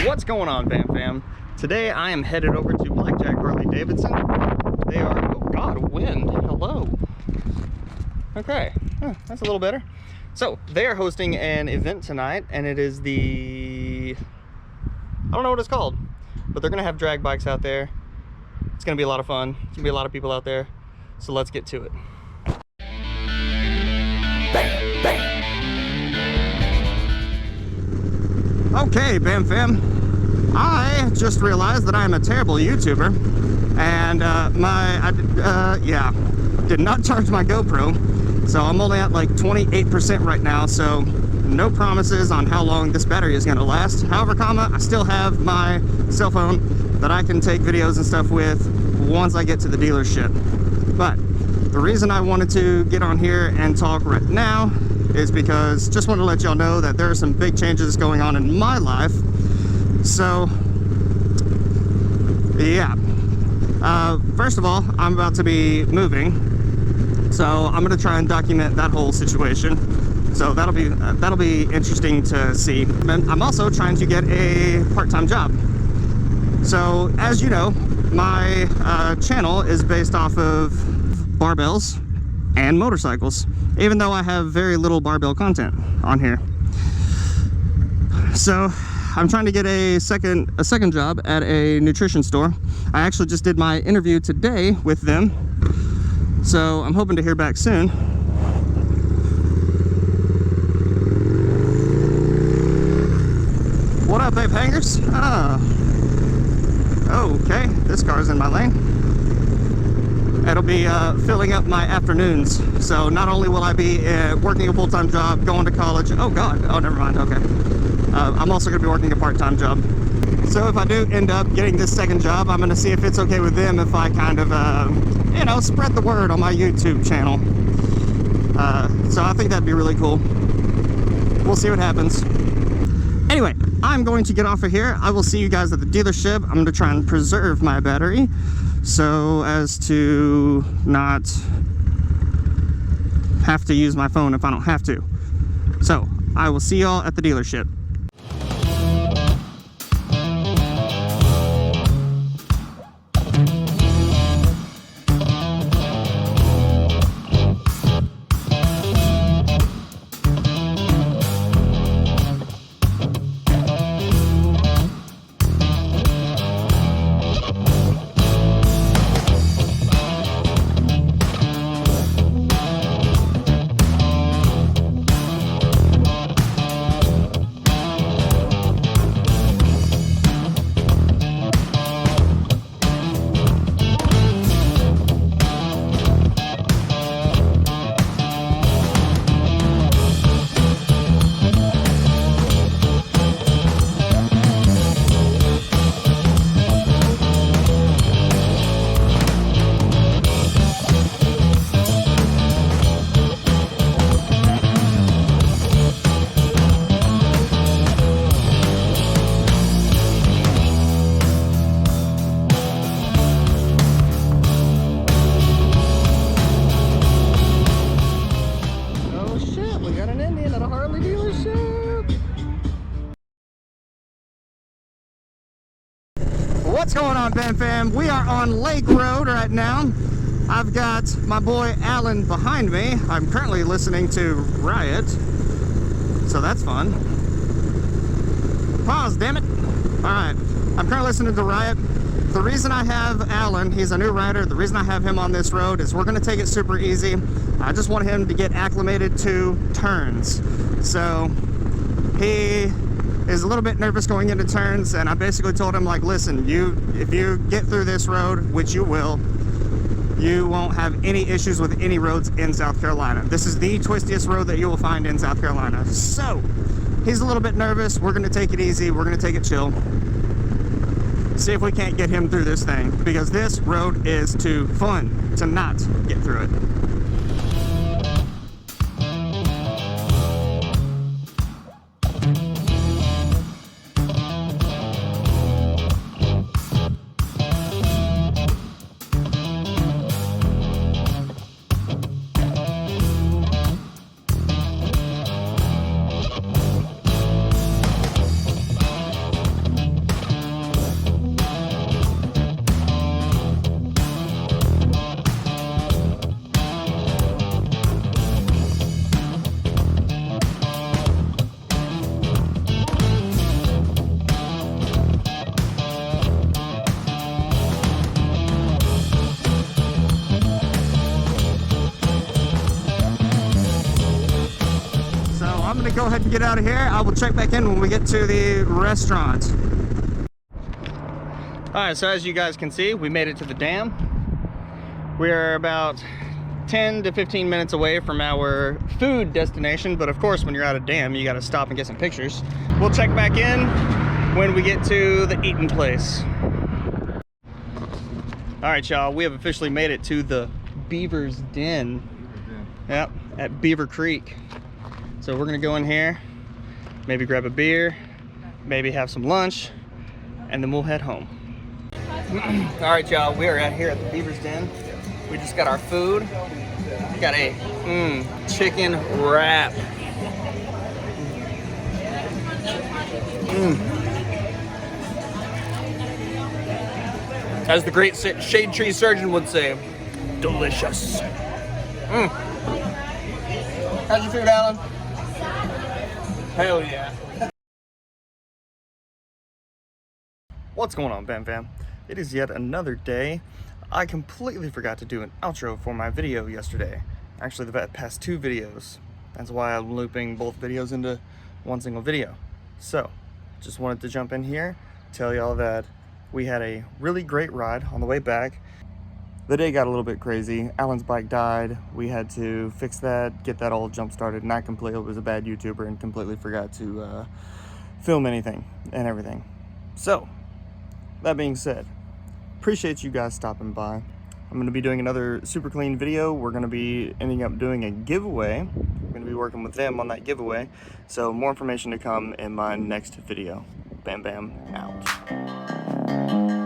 What's going on, BamFam? Today I am headed over to Blackjack Harley-Davidson. They are, oh god, wind, hello. Okay, that's a little better. So, they are hosting an event tonight, and it is the, I don't know what it's called, but they're gonna have drag bikes out there. It's gonna be a lot of fun. It's gonna be a lot of people out there. So let's get to it. Bam, bam. Okay, BamFam. I just realized that I am a terrible YouTuber, and did not charge my GoPro, so I'm only at like 28% right now, so no promises on how long this battery is going to last. However, I still have my cell phone that I can take videos and stuff with once I get to the dealership. But the reason I wanted to get on here and talk right now is because just want to let y'all know that there are some big changes going on in my life. So, yeah. First of all, I'm about to be moving, so I'm going to try and document that whole situation. So that'll be interesting to see. And I'm also trying to get a part-time job. So, as you know, my channel is based off of barbells and motorcycles, even though I have very little barbell content on here. So I'm trying to get a second job at a nutrition store. I actually just did my interview today with them, so I'm hoping to hear back soon. What up, babe hangers? Okay, this car's in my lane. It'll be filling up my afternoons. So not only will I be working a full-time job, going to college. Oh God, oh never mind, okay. I'm also gonna be working a part-time job. So if I do end up getting this second job, I'm gonna see if it's okay with them if I kind of, you know, spread the word on my YouTube channel. So I think that'd be really cool. We'll see what happens. Anyway, I'm going to get off of here. I will see you guys at the dealership. I'm gonna try and preserve my battery so as to not have to use my phone if I don't have to. So I will see y'all at the dealership. What's going on, BamFam? We are on Lake Road right now. I've got my boy Alan behind me. I'm currently listening to Riot, so that's fun. Pause, damn it. Alright, I'm currently listening to Riot. The reason I have Alan, he's a new rider, the reason I have him on this road is we're going to take it super easy. I just want him to get acclimated to turns. So, he is a little bit nervous going into turns, and I basically told him, like, listen, if you get through this road, which you will, you won't have any issues with any roads in South Carolina. This is the twistiest road that you will find in South Carolina. So he's a little bit nervous. We're gonna take it easy, we're gonna take it chill, see if we can't get him through this thing, because this road is too fun to not get through it. go ahead and get out of here. I will check back in when we get to the restaurant. Alright, so as you guys can see, we made it to the dam. We're about 10 to 15 minutes away from our food destination, but of course when you're at a dam you gotta stop and get some pictures. We'll check back in when we get to the eating place. Alright y'all, we have officially made it to the Beaver's Den. Yep, at Beaver Creek. So we're gonna go in here, maybe grab a beer, maybe have some lunch, and then we'll head home. Alright y'all, we are out here at the Beaver's Den. We just got our food. Got a chicken wrap. As the great shade tree surgeon would say, delicious. How's your food, Alan? Hell yeah. What's going on, BamFam? It is yet another day. I completely forgot to do an outro for my video yesterday. Actually, the past 2 videos. That's why I'm looping both videos into one single video. So, just wanted to jump in here, tell y'all that we had a really great ride on the way back. The day got a little bit crazy. Alan's bike died. We had to fix that, get that all jump started, and I completely was a bad YouTuber and completely forgot to film anything and everything. So, that being said, appreciate you guys stopping by. I'm going to be doing another super clean video. We're going to be ending up doing a giveaway. We're going to be working with them on that giveaway. So more information to come in my next video. BamFam out.